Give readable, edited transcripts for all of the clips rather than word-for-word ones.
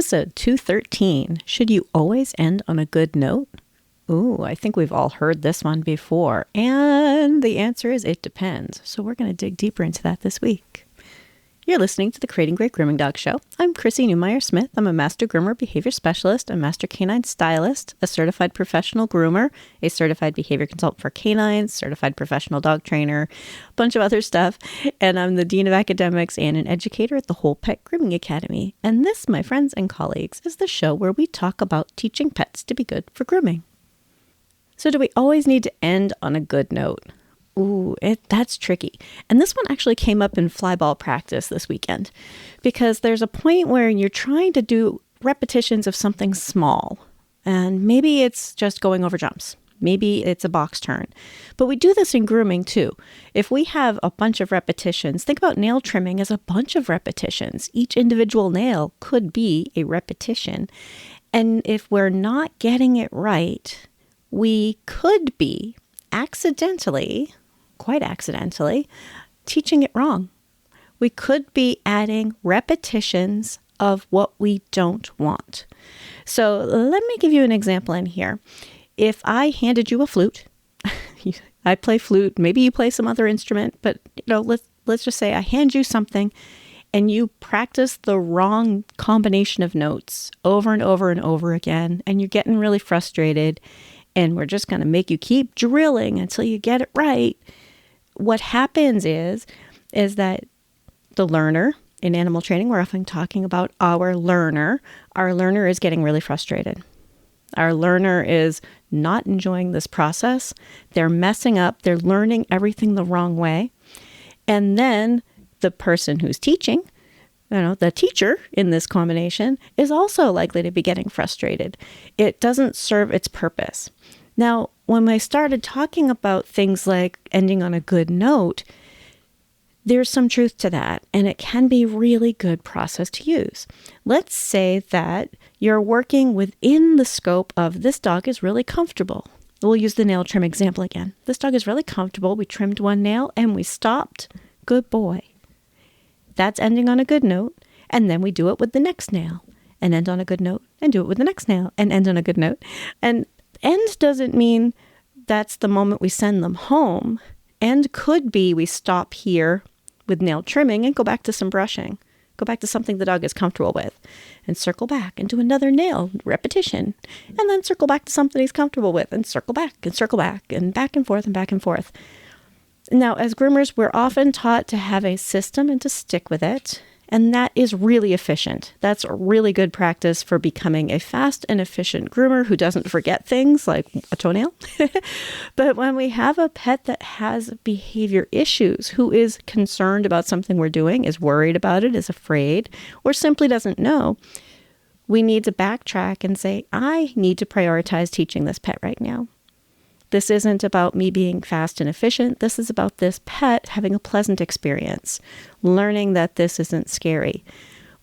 Episode 213, should you always end on a good note? Ooh, I think we've all heard this one before, and the answer is it depends. So we're going to dig deeper into that this week. You're listening to the Creating Great Grooming Dog Show. I'm Chrissy Newmeyer-Smith. I'm a master groomer behavior specialist, a master canine stylist, a certified professional groomer, a certified behavior consultant for canines, certified professional dog trainer, a bunch of other stuff. And I'm the dean of academics and an educator at the Whole Pet Grooming Academy. And this, my friends and colleagues, is the show where we talk about teaching pets to be good for grooming. So do we always need to end on a good note? Ooh, that's tricky. And this one actually came up in flyball practice this weekend because there's a point where you're trying to do repetitions of something small. And maybe it's just going over jumps. Maybe it's a box turn. But we do this in grooming too. If we have a bunch of repetitions, think about nail trimming as a bunch of repetitions. Each individual nail could be a repetition. And if we're not getting it right, we could be accidentally, quite accidentally, teaching it wrong. We could be adding repetitions of what we don't want. So let me give you an example in here. If I handed you a flute, I play flute, maybe you play some other instrument, but let's just say I hand you something and you practice the wrong combination of notes over and over and over again, and you're getting really frustrated, and we're just going to make you keep drilling until you get it right. What happens is that the learner, in animal training, we're often talking about our learner. Our learner is getting really frustrated. Our learner is not enjoying this process. They're messing up. They're learning everything the wrong way. And then the person who's teaching, the teacher in this combination, is also likely to be getting frustrated. It doesn't serve its purpose. Now, when I started talking about things like ending on a good note, there's some truth to that, and it can be a really good process to use. Let's say that you're working within the scope of this dog is really comfortable. We'll use the nail trim example again. This dog is really comfortable. We trimmed one nail and we stopped. Good boy. That's ending on a good note. And then we do it with the next nail and end on a good note and do it with the next nail and end on a good note. And end doesn't mean that's the moment we send them home. End could be we stop here with nail trimming and go back to some brushing. Go back to something the dog is comfortable with and circle back and do another nail repetition. And then circle back to something he's comfortable with and circle back and back and forth and back and forth. Now, as groomers, we're often taught to have a system and to stick with it. And that is really efficient. That's a really good practice for becoming a fast and efficient groomer who doesn't forget things like a toenail. But when we have a pet that has behavior issues, who is concerned about something we're doing, is worried about it, is afraid, or simply doesn't know, we need to backtrack and say, I need to prioritize teaching this pet right now. This isn't about me being fast and efficient. This is about this pet having a pleasant experience, learning that this isn't scary.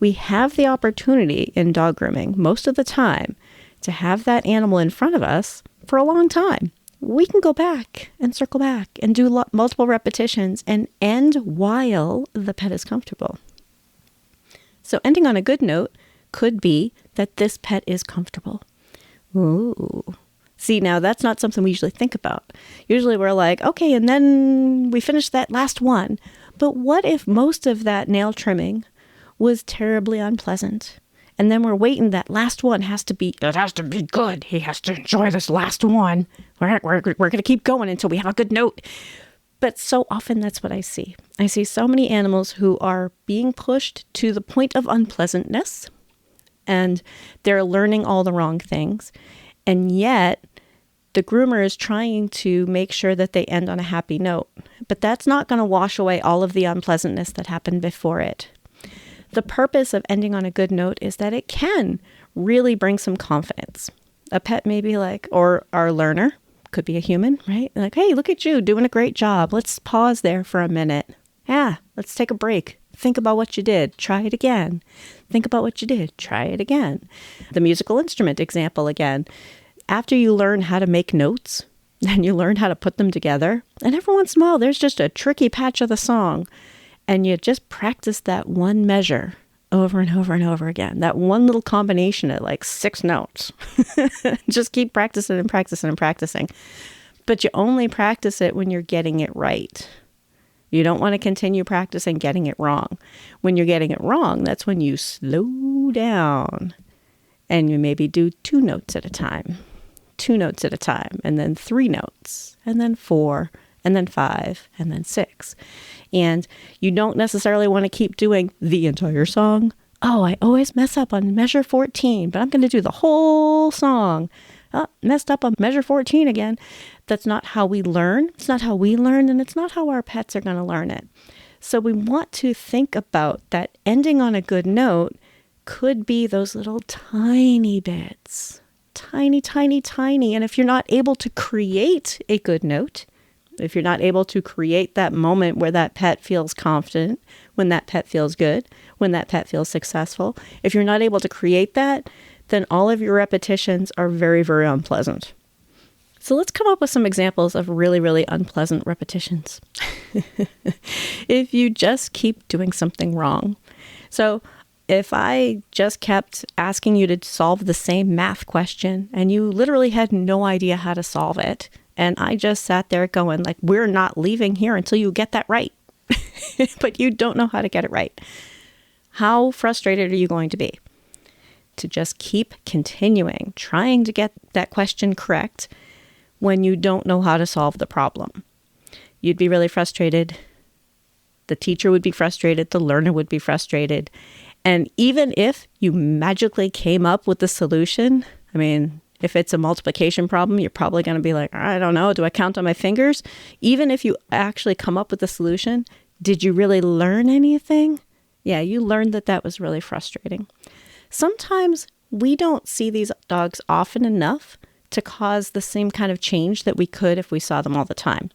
We have the opportunity in dog grooming most of the time to have that animal in front of us for a long time. We can go back and circle back and do multiple repetitions and end while the pet is comfortable. So ending on a good note could be that this pet is comfortable. Ooh. See, now that's not something we usually think about. Usually we're like, okay, and then we finish that last one. But what if most of that nail trimming was terribly unpleasant? And then we're waiting, that last one has to be good. He has to enjoy this last one. We're going to keep going until we have a good note. But so often that's what I see. I see so many animals who are being pushed to the point of unpleasantness, and they're learning all the wrong things. And yet, the groomer is trying to make sure that they end on a happy note. But that's not going to wash away all of the unpleasantness that happened before it. The purpose of ending on a good note is that it can really bring some confidence. A pet may be like, or our learner, could be a human, right? Like, hey, look at you doing a great job. Let's pause there for a minute. Yeah, let's take a break. Think about what you did. Try it again. Think about what you did. Try it again. The musical instrument example again. After you learn how to make notes and you learn how to put them together, and every once in a while there's just a tricky patch of the song, and you just practice that one measure over and over and over again. That one little combination of like 6 notes. Just keep practicing and practicing and practicing. But you only practice it when you're getting it right. You don't want to continue practicing getting it wrong. When you're getting it wrong, that's when you slow down and you maybe do 2 notes at a time, 2 notes at a time, and then 3 notes, and then 4, and then 5, and then 6. And you don't necessarily want to keep doing the entire song. Oh, I always mess up on measure 14, but I'm going to do the whole song. Oh, messed up on measure 14 again. That's not how we learn. It's not how we learn, and it's not how our pets are going to learn it. So we want to think about that ending on a good note could be those little tiny bits. Tiny, tiny, tiny. And if you're not able to create a good note, if you're not able to create that moment where that pet feels confident, when that pet feels good, when that pet feels successful, if you're not able to create that, then all of your repetitions are very, very unpleasant. So let's come up with some examples of really, really unpleasant repetitions. If you just keep doing something wrong. So if I just kept asking you to solve the same math question and you literally had no idea how to solve it, and I just sat there going like, we're not leaving here until you get that right, but you don't know how to get it right. How frustrated are you going to be? To just keep continuing, trying to get that question correct when you don't know how to solve the problem. You'd be really frustrated. The teacher would be frustrated. The learner would be frustrated. And even if you magically came up with the solution, I mean, if it's a multiplication problem, you're probably going to be like, I don't know, do I count on my fingers? Even if you actually come up with the solution, did you really learn anything? Yeah, you learned that was really frustrating. Sometimes we don't see these dogs often enough to cause the same kind of change that we could if we saw them all the time.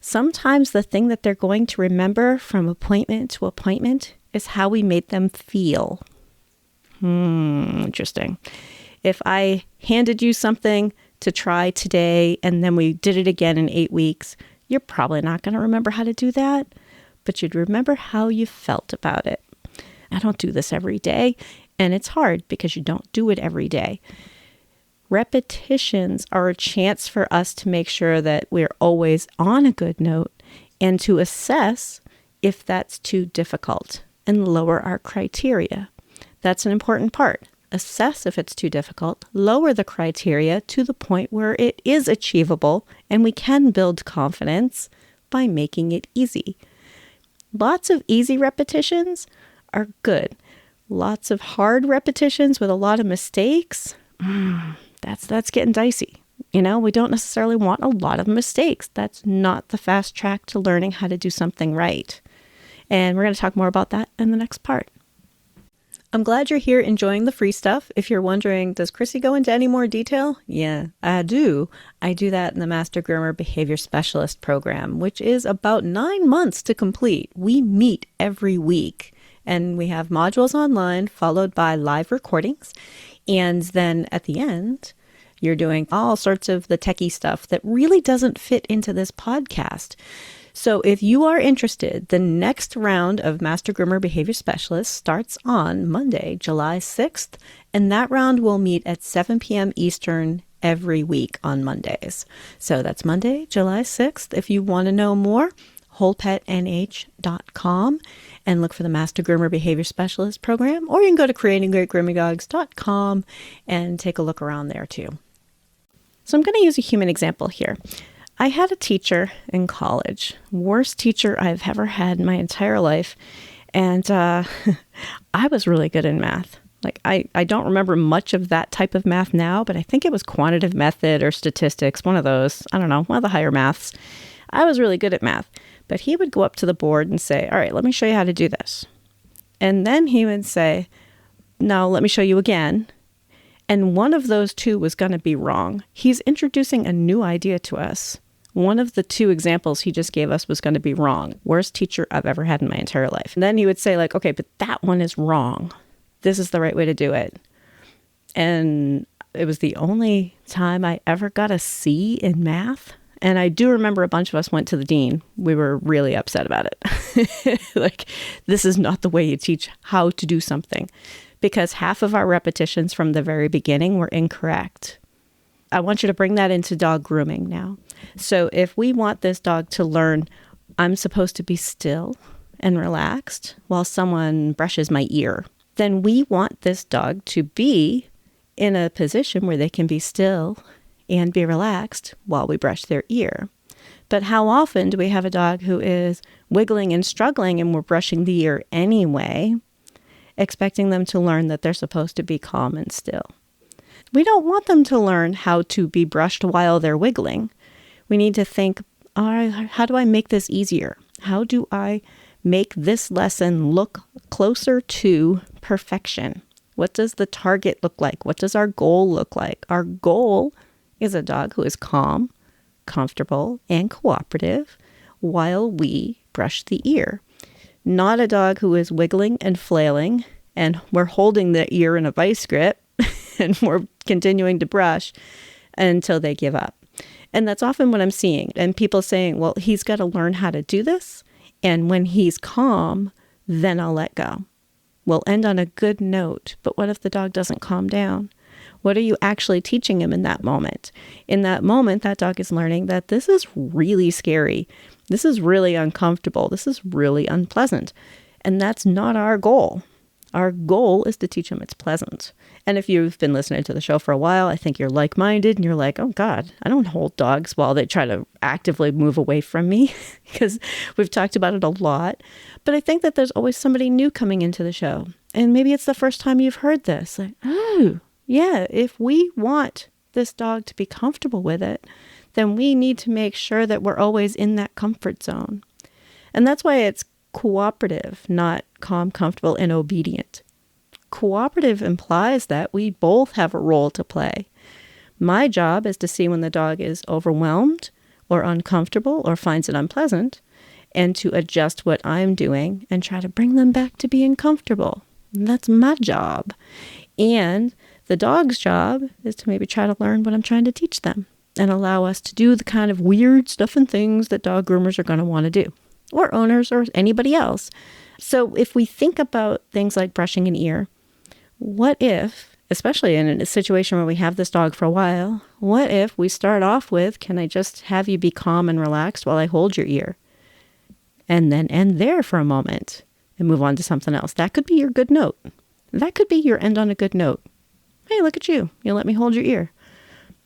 Sometimes the thing that they're going to remember from appointment to appointment is how we made them feel. Interesting. If I handed you something to try today and then we did it again in 8 weeks, you're probably not going to remember how to do that, but you'd remember how you felt about it. I don't do this every day. And it's hard because you don't do it every day. Repetitions are a chance for us to make sure that we're always on a good note and to assess if that's too difficult and lower our criteria. That's an important part. Assess if it's too difficult, lower the criteria to the point where it is achievable and we can build confidence by making it easy. Lots of easy repetitions are good. Lots of hard repetitions with a lot of mistakes, that's getting dicey. You know, we don't necessarily want a lot of mistakes. That's not the fast track to learning how to do something right. And we're going to talk more about that in the next part. I'm glad you're here enjoying the free stuff. If you're wondering, does Chrissy go into any more detail? Yeah, I do. I do that in the Master Groomer Behavior Specialist program, which is about 9 months to complete. We meet every week. And we have modules online followed by live recordings. And then at the end, you're doing all sorts of the techie stuff that really doesn't fit into this podcast. So if you are interested, the next round of Master Groomer Behavior Specialist starts on Monday, July 6th. And that round will meet at 7 p.m. Eastern every week on Mondays. So that's Monday, July 6th. If you want to know more, wholepetnh.com and look for the Master Groomer Behavior Specialist program, or you can go to creatinggreatgroomingdogs.com and take a look around there too. So I'm going to use a human example here. I had a teacher in college, worst teacher I've ever had in my entire life, and I was really good in math. Like I don't remember much of that type of math now, but I think it was quantitative method or statistics, one of those, I don't know, one of the higher maths. I was really good at math. But he would go up to the board and say, all right, let me show you how to do this. And then he would say, no, let me show you again. And one of those two was going to be wrong. He's introducing a new idea to us. One of the 2 examples he just gave us was going to be wrong. Worst teacher I've ever had in my entire life. And then he would say like, okay, but that one is wrong. This is the right way to do it. And it was the only time I ever got a C in math. And I do remember a bunch of us went to the dean. We were really upset about it. Like, this is not the way you teach how to do something, because half of our repetitions from the very beginning were incorrect. I want you to bring that into dog grooming now. So if we want this dog to learn, I'm supposed to be still and relaxed while someone brushes my ear, then we want this dog to be in a position where they can be still and be relaxed while we brush their ear. But how often do we have a dog who is wiggling and struggling and we're brushing the ear anyway, expecting them to learn that they're supposed to be calm and still? We don't want them to learn how to be brushed while they're wiggling. We need to think, all right, how do I make this easier? How do I make this lesson look closer to perfection? What does the target look like? What does our goal look like? Our goal is a dog who is calm, comfortable, and cooperative while we brush the ear. Not a dog who is wiggling and flailing and we're holding the ear in a vice grip and we're continuing to brush until they give up. And that's often what I'm seeing. And people saying, well, he's got to learn how to do this. And when he's calm, then I'll let go. We'll end on a good note. But what if the dog doesn't calm down? What are you actually teaching him in that moment? In that moment, that dog is learning that this is really scary. This is really uncomfortable. This is really unpleasant. And that's not our goal. Our goal is to teach him it's pleasant. And if you've been listening to the show for a while, I think you're like-minded and you're like, oh God, I don't hold dogs while they try to actively move away from me, because we've talked about it a lot. But I think that there's always somebody new coming into the show. And maybe it's the first time you've heard this. Like, oh, yeah, if we want this dog to be comfortable with it, then we need to make sure that we're always in that comfort zone. And that's why it's cooperative, not calm, comfortable, and obedient. Cooperative implies that we both have a role to play. My job is to see when the dog is overwhelmed or uncomfortable or finds it unpleasant, and to adjust what I'm doing and try to bring them back to being comfortable. And that's my job. And the dog's job is to maybe try to learn what I'm trying to teach them and allow us to do the kind of weird stuff and things that dog groomers are going to want to do, or owners or anybody else. So if we think about things like brushing an ear, what if, especially in a situation where we have this dog for a while, what if we start off with, can I just have you be calm and relaxed while I hold your ear? And then end there for a moment and move on to something else. That could be your good note. That could be your end on a good note. Hey, look at you. You let me hold your ear.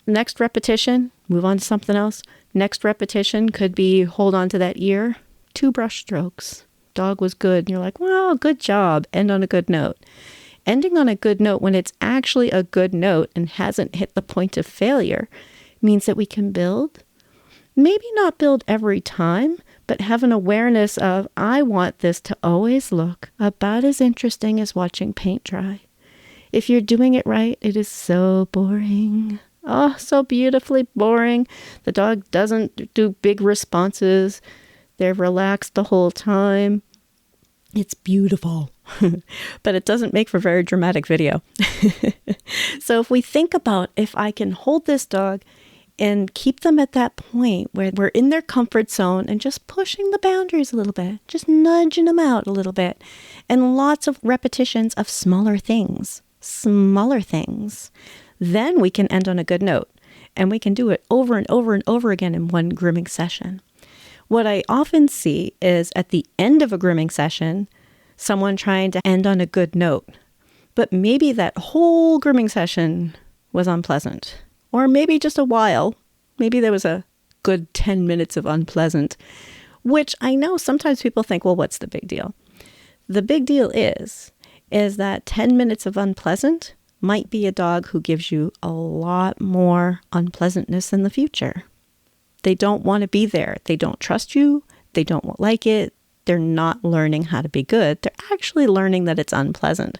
Next repetition, move on to something else. Next repetition could be hold on to that ear. 2 brush strokes. Dog was good. And you're like, well, good job. End on a good note. Ending on a good note when it's actually a good note and hasn't hit the point of failure means that we can build. Maybe not build every time, but have an awareness of, I want this to always look about as interesting as watching paint dry. If you're doing it right, it is so boring. Oh, so beautifully boring. The dog doesn't do big responses. They're relaxed the whole time. It's beautiful, but it doesn't make for very dramatic video. So if we think about, if I can hold this dog and keep them at that point where we're in their comfort zone and just pushing the boundaries a little bit, just nudging them out a little bit, and lots of repetitions of smaller things, then we can end on a good note, and we can do it over and over and over again in one grooming session. What I often see is at the end of a grooming session, someone trying to end on a good note, but maybe that whole grooming session was unpleasant, or maybe just a while. Maybe there was a good 10 minutes of unpleasant, which I know sometimes people think, well, what's the big deal? The big deal is that 10 minutes of unpleasant might be a dog who gives you a lot more unpleasantness in the future. They don't want to be there. They don't trust you. They don't like it. They're not learning how to be good. They're actually learning that it's unpleasant.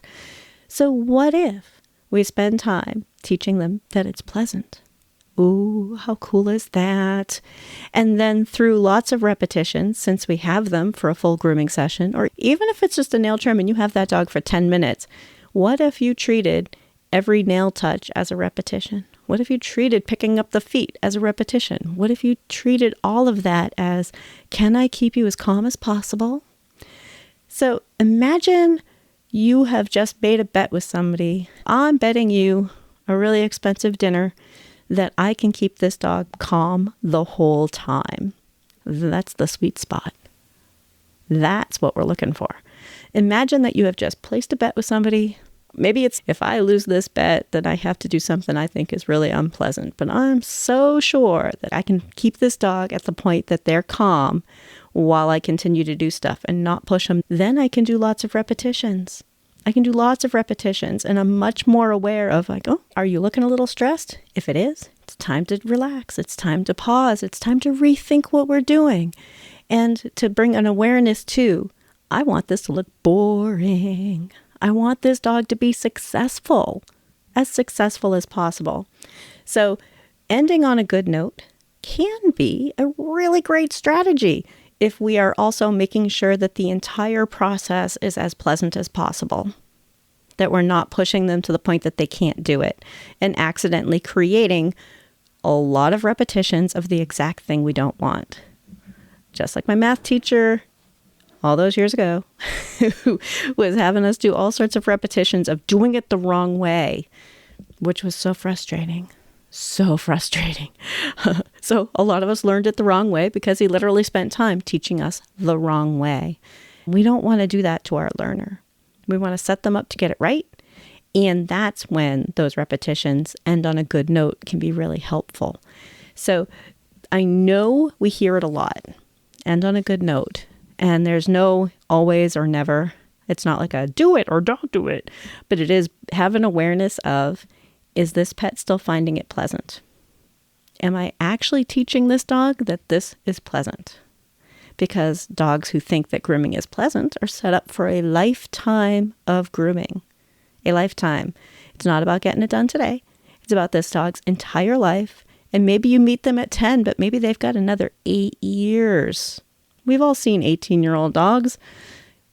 So what if we spend time teaching them that it's pleasant? Ooh, how cool is that? And then through lots of repetitions, since we have them for a full grooming session, or even if it's just a nail trim and you have that dog for 10 minutes, what if you treated every nail touch as a repetition? What if you treated picking up the feet as a repetition? What if you treated all of that as, can I keep you as calm as possible? So imagine you have just made a bet with somebody. I'm betting you a really expensive dinner that I can keep this dog calm the whole time. That's the sweet spot. That's what we're looking for. Imagine that you have just placed a bet with somebody. Maybe it's, if I lose this bet, then I have to do something I think is really unpleasant. But I'm so sure that I can keep this dog at the point that they're calm while I continue to do stuff and not push them. Then I can do lots of repetitions. And I'm much more aware of like, oh, are you looking a little stressed? If it is, it's time to relax. It's time to pause. It's time to rethink what we're doing and to bring an awareness to, I want this to look boring. I want this dog to be successful as possible. So ending on a good note can be a really great strategy if we are also making sure that the entire process is as pleasant as possible, that we're not pushing them to the point that they can't do it and accidentally creating a lot of repetitions of the exact thing we don't want. Just like my math teacher all those years ago who was having us do all sorts of repetitions of doing it the wrong way, which was so frustrating. So a lot of us learned it the wrong way because he literally spent time teaching us the wrong way. We don't want to do that to our learner. We want to set them up to get it right. And that's when those repetitions end on a good note can be really helpful. So I know we hear it a lot, end on a good note. And there's no always or never. It's not like a do it or don't do it, but it is have an awareness of, is this pet still finding it pleasant? Am I actually teaching this dog that this is pleasant? Because dogs who think that grooming is pleasant are set up for a lifetime of grooming. A lifetime. It's not about getting it done today. It's about this dog's entire life. And maybe you meet them at 10, but maybe they've got another 8 years. We've all seen 18-year-old dogs.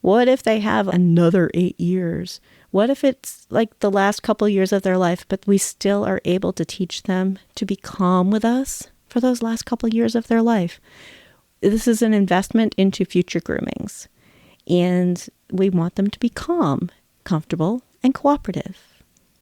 What if they have another 8 years? What if it's like the last couple years of their life, but we still are able to teach them to be calm with us for those last couple years of their life? This is an investment into future groomings. And we want them to be calm, comfortable, and cooperative.